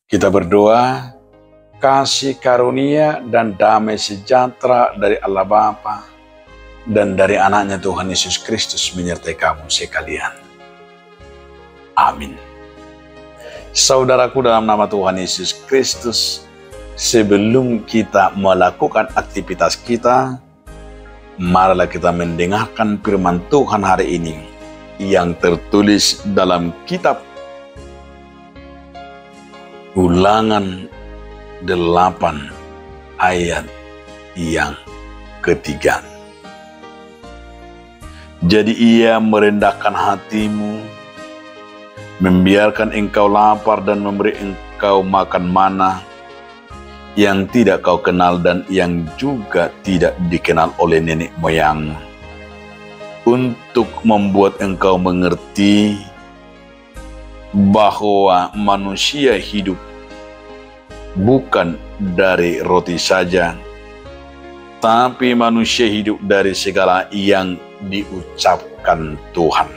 Kita berdoa, kasih karunia dan damai sejahtera dari Allah Bapa dan dari anaknya Tuhan Yesus Kristus menyertai kamu sekalian. Amin. Saudaraku dalam nama Tuhan Yesus Kristus, sebelum kita melakukan aktivitas kita, marilah kita mendengarkan firman Tuhan hari ini yang tertulis dalam kitab Ulangan 8 ayat yang ketiga. Jadi ia merendahkan hatimu, membiarkan engkau lapar dan memberi engkau makan mana yang tidak kau kenal dan yang juga tidak dikenal oleh nenek moyangmu, untuk membuat engkau mengerti bahwa manusia hidup bukan dari roti saja, tapi manusia hidup dari segala yang diucapkan Tuhan.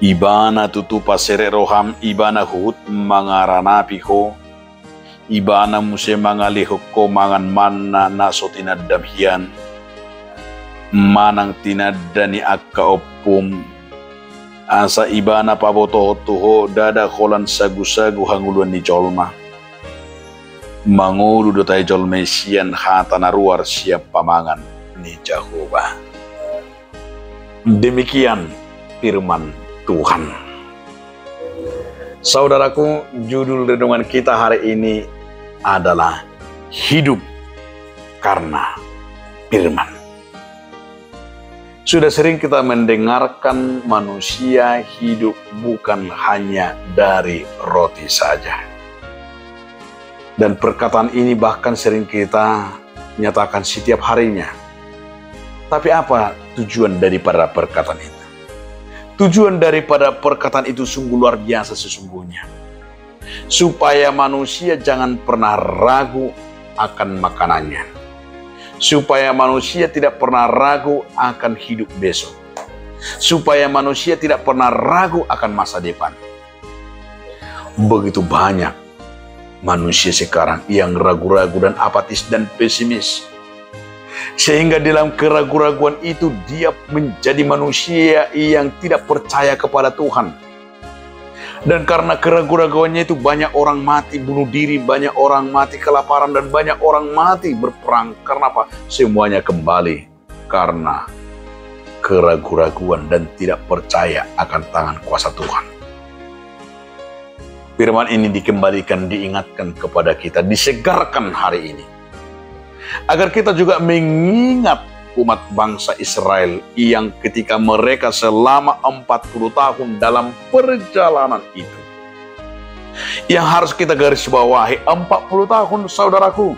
Ibana tutupa sere roham, ibana hut mangaranapiho, ibana muse mangaliho ko mangan mana nasotina damhian, manang tinadani akka opum, asa ibana pabotoho dada kolan sagu-sagu hanguluan ni jolma. Mangulu dotai jolme sian hatana ruar siap pamangan ni Jehovah. Demikian firman Tuhan. Saudaraku, judul renungan kita hari ini adalah hidup karena firman. Sudah sering kita mendengarkan manusia hidup bukan hanya dari roti saja. Dan perkataan ini bahkan sering kita nyatakan setiap harinya. Tapi apa tujuan daripada perkataan itu? Tujuan daripada perkataan itu sungguh luar biasa sesungguhnya. Supaya manusia jangan pernah ragu akan makanannya. Supaya manusia tidak pernah ragu akan hidup besok. Supaya manusia tidak pernah ragu akan masa depan. Begitu banyak manusia sekarang yang ragu-ragu dan apatis dan pesimis. Sehingga dalam keraguan-raguan itu dia menjadi manusia yang tidak percaya kepada Tuhan. Dan karena keraguan-raguannya itu banyak orang mati bunuh diri, banyak orang mati kelaparan, dan banyak orang mati berperang. Karena apa? Semuanya kembali karena keraguan-raguan dan tidak percaya akan tangan kuasa Tuhan. Firman ini dikembalikan, diingatkan kepada kita, disegarkan hari ini. Agar kita juga mengingat umat bangsa Israel yang ketika mereka selama 40 tahun dalam perjalanan itu. Yang harus kita garis bawahi, 40 tahun saudaraku.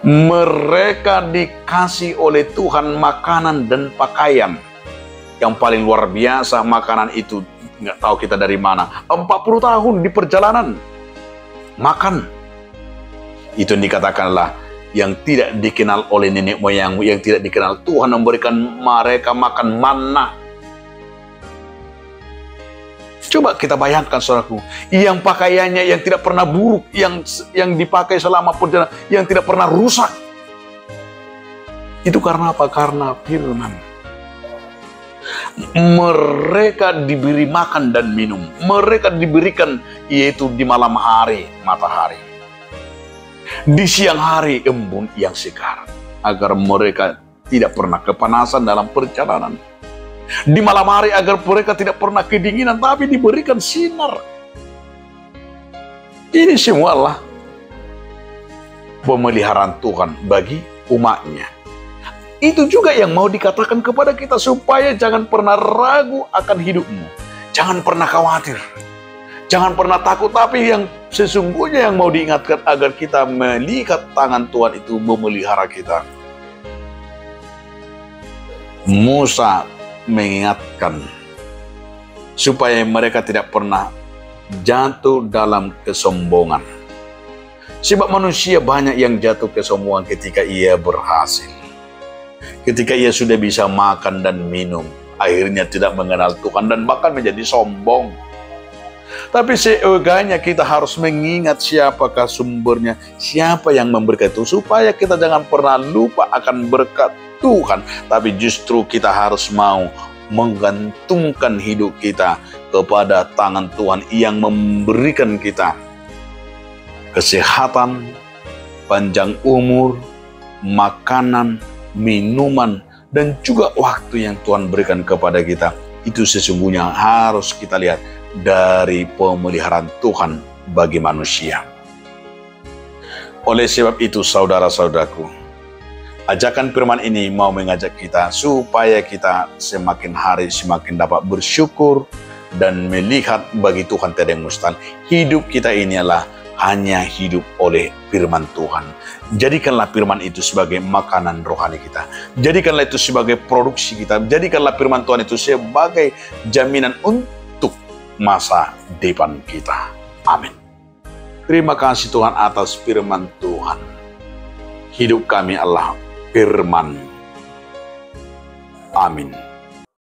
Mereka dikasih oleh Tuhan makanan dan pakaian. Yang paling luar biasa makanan itu, nggak tahu kita dari mana. 40 tahun di perjalanan. Makan. Itu dikatakanlah yang tidak dikenal oleh nenek moyangmu, yang tidak dikenal. Tuhan memberikan mereka makan manna. Coba kita bayangkan saudaraku, yang pakaiannya yang tidak pernah buruk, yang dipakai selama perjalanan, yang tidak pernah rusak. Itu karena apa? Karena firman. Mereka diberi makan dan minum. Mereka diberikan yaitu di malam hari matahari, di siang hari embun yang segar, agar mereka tidak pernah kepanasan dalam perjalanan. Di malam hari agar mereka tidak pernah kedinginan, tapi diberikan sinar. Ini semualah pemeliharaan Tuhan bagi umatnya. Itu juga yang mau dikatakan kepada kita, supaya jangan pernah ragu akan hidupmu. Jangan pernah khawatir. Jangan pernah takut, tapi yang sesungguhnya yang mau diingatkan agar kita melihat tangan Tuhan itu memelihara kita. Musa mengingatkan supaya mereka tidak pernah jatuh dalam kesombongan. Sebab manusia banyak yang jatuh kesombongan ketika ia berhasil. Ketika ia sudah bisa makan dan minum, akhirnya tidak mengenal Tuhan dan bahkan menjadi sombong. Tapi seyogianya kita harus mengingat siapakah sumbernya, siapa yang memberikan itu, supaya kita jangan pernah lupa akan berkat Tuhan. Tapi justru kita harus mau menggantungkan hidup kita kepada tangan Tuhan yang memberikan kita kesehatan, panjang umur, makanan, minuman, dan juga waktu yang Tuhan berikan kepada kita. Itu sesungguhnya harus kita lihat dari pemeliharaan Tuhan bagi manusia. Oleh sebab itu, saudara-saudaraku, ajakan firman ini mau mengajak kita supaya kita semakin hari semakin dapat bersyukur dan melihat bagi Tuhan tiada yang mustahil. Hidup kita ini adalah hanya hidup oleh firman Tuhan. Jadikanlah firman itu sebagai makanan rohani kita. Jadikanlah itu sebagai produksi kita. Jadikanlah firman Tuhan itu sebagai jaminan untuk masa depan kita. Amin. Terima kasih Tuhan atas firman Tuhan. Hidup kami adalah firman. Amin.